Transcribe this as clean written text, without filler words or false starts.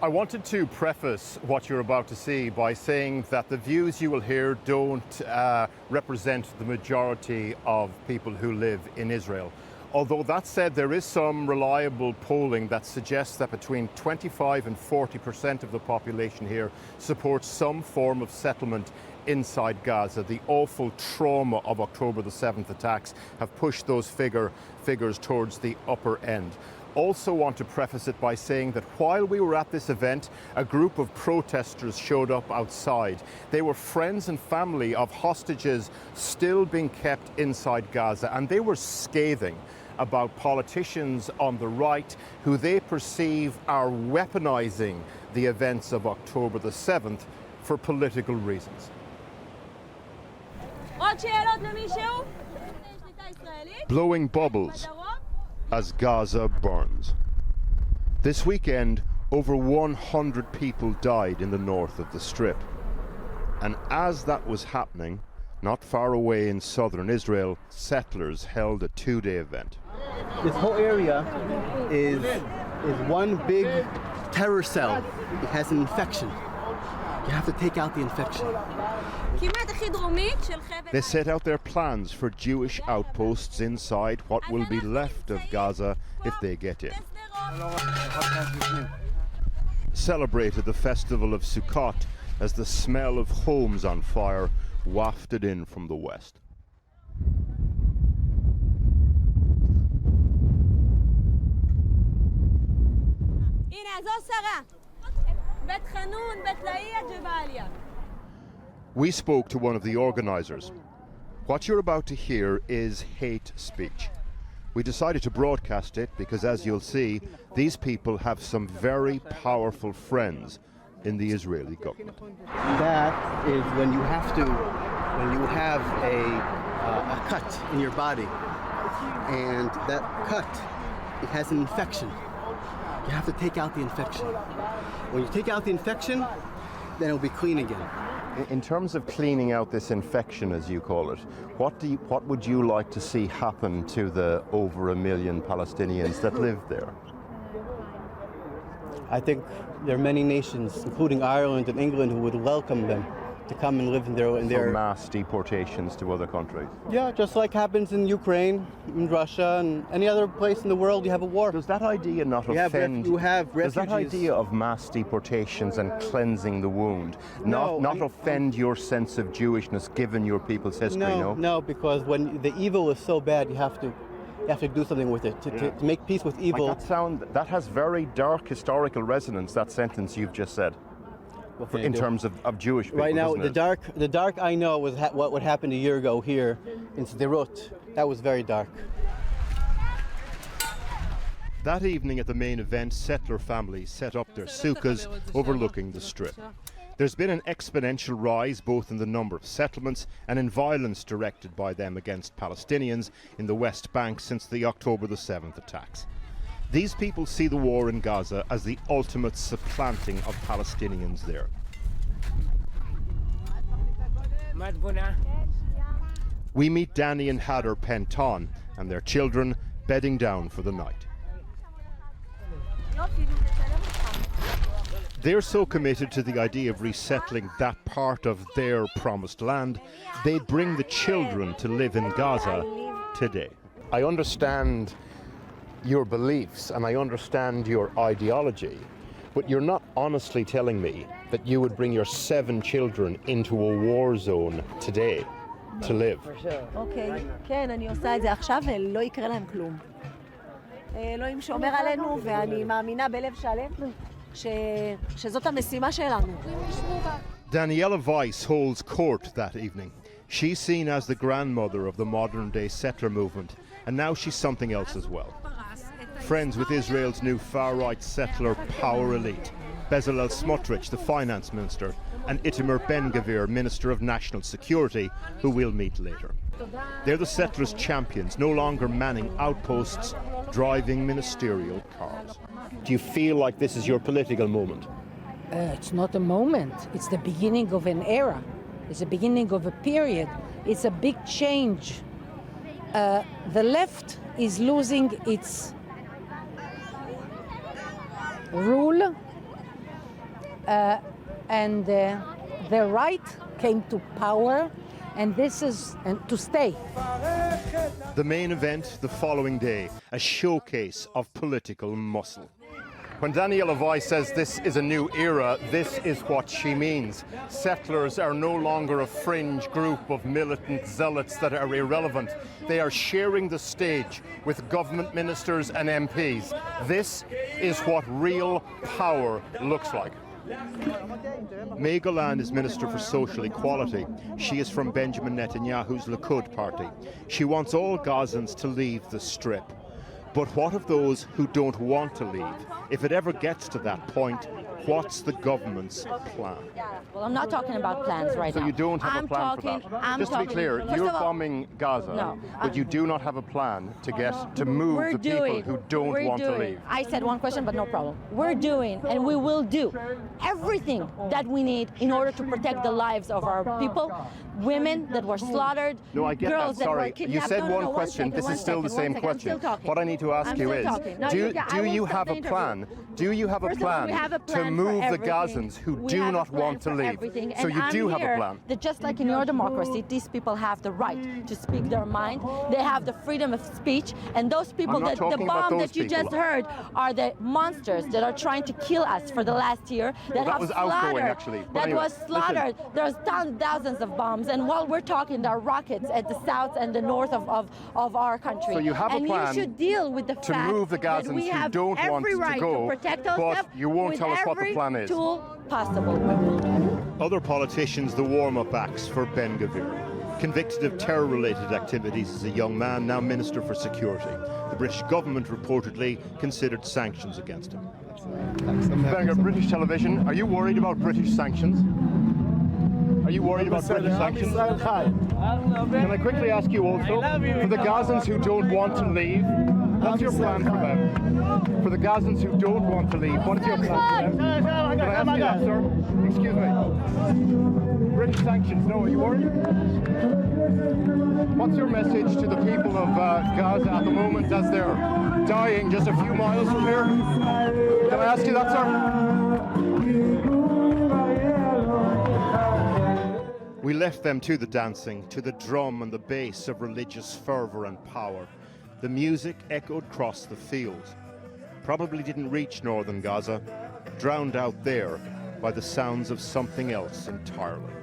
I wanted to preface what you're about to see by saying that the views you will hear don't represent the majority of people who live in Israel. Although that said, there is some reliable polling that suggests that between 25 and 40% of the population here supports some form of settlement inside Gaza. The awful trauma of October the 7th attacks have pushed those figures towards the upper end. Also want to preface it by saying that while we were at this event, a group of protesters showed up outside. They were friends and family of hostages still being kept inside Gaza, and they were scathing about politicians on the right who they perceive are weaponizing the events of October the 7th for political reasons. Blowing bubbles as Gaza burns. This weekend, over 100 people died in the north of the Strip. And as that was happening, not far away in southern Israel, settlers held a two-day event. This whole area is one big terror cell. It has an infection. You have to take out the infection. They set out their plans for Jewish outposts inside what will be left of Gaza if they get in. Celebrated the festival of Sukkot as the smell of homes on fire wafted in from the west. We spoke to one of the organizers. What you're about to hear is hate speech. We decided to broadcast it because, as you'll see, these people have some very powerful friends in the Israeli government. That is when you have a cut in your body, and that cut, it has an infection. You have to take out the infection. When you take out the infection, then it'll be clean again. In terms of cleaning out this infection, as you call it, what would you like to see happen to the over 1 million Palestinians that live there? I think there are many nations, including Ireland and England, who would welcome them to come and live in their mass deportations to other countries. Yeah, just like happens in Ukraine, in Russia, and any other place in the world you have a war. Does that idea not offend? You have refugees. Does that idea of mass deportations and cleansing the wound not offend your sense of Jewishness, given your people's history? No, because when the evil is so bad, you have to do something with it to make peace with evil. That has very dark historical resonance. That sentence you've just said. In terms of Jewish people, right now, the dark I know was what would happen a year ago here in Sderot. That was very dark. That evening at the main event, settler families set up their sukkahs overlooking the Strip. There's been an exponential rise both in the number of settlements and in violence directed by them against Palestinians in the West Bank since the October the 7th attacks. These people see the war in Gaza as the ultimate supplanting of Palestinians there. We meet Danny and Hadar Penton and their children bedding down for the night. They're so committed to the idea of resettling that part of their promised land, they bring the children to live in Gaza today. I understand your beliefs and I understand your ideology, but you're not honestly telling me that you would bring your 7 children into a war zone today to live. אוקיי, כן, אני עושה את זה עכשיו ולא יקרה להם כלום. אלוהים שומר עלינו ואני מאמינה בלב שלם שזאת המשימה שלנו. Daniela Weiss holds court that evening. She's seen as the grandmother of the modern-day settler movement, and now she's something else as well. Friends with Israel's new far-right settler power elite, Bezalel Smotrich, the finance minister, and Itamar Ben-Gvir, Minister of National Security, who we'll meet later. They're the settlers' champions, no longer manning outposts, driving ministerial cars. Do you feel like this is your political moment? It's not a moment. It's the beginning of an era. It's the beginning of a period. It's a big change. The left is losing its rule and the right came to power, and this is to stay. The main event the following day, a showcase of political muscle. When Daniela Vai says this is a new era, this is what she means. Settlers are no longer a fringe group of militant zealots that are irrelevant. They are sharing the stage with government ministers and MPs. This is what real power looks like. May Golan is Minister for Social Equality. She is from Benjamin Netanyahu's Likud party. She wants all Gazans to leave the Strip. But what of those who don't want to leave? If it ever gets to that point, what's the government's plan? Well, I'm not talking about plans right now. So you don't have a plan for that? Just to be clear, you're bombing Gaza, but you do not have a plan to move the people who don't want to leave. I said one question, but no problem. We're doing, and we will do, everything that we need in order to protect the lives of our people, women that were slaughtered, no, I get girls that. Sorry, that were kidnapped. you said no, one question. This is still the same question. What I need to ask you is, do you have a plan? Do you have a plan to move the Gazans who do not want to leave? So you do have a plan. That just like in your democracy, these people have the right to speak their mind. They have the freedom of speech, and those people that the bomb that you just heard are the monsters that are trying to kill us for the last year. That was outgoing, actually. That was slaughtered. There's thousands of bombs, and while we're talking, there are rockets at the south and the north of our country. So you have a plan you should deal with the to fact move the that Gazans we have who don't want every to right go, to protect but you won't tell us what the plan is. Tool possible. Other politicians, the warm-up acts for Ben Gvir. Convicted of terror-related activities as a young man, now Minister for Security. The British government reportedly considered sanctions against him. Ben Gvir, British television, are you worried about British sanctions? Are you worried about British sanctions? Can I quickly ask you also, for the Gazans who don't want to leave, what's your plan for them? For the Gazans who don't want to leave, what's your plan for them? Can I ask you that, sir? Excuse me. British sanctions, no, are you worried? What's your message to the people of Gaza at the moment as they're dying just a few miles from here? Can I ask you that, sir? We left them to the dancing, to the drum and the bass of religious fervour and power. The music echoed across the field. Probably didn't reach northern Gaza, drowned out there by the sounds of something else entirely.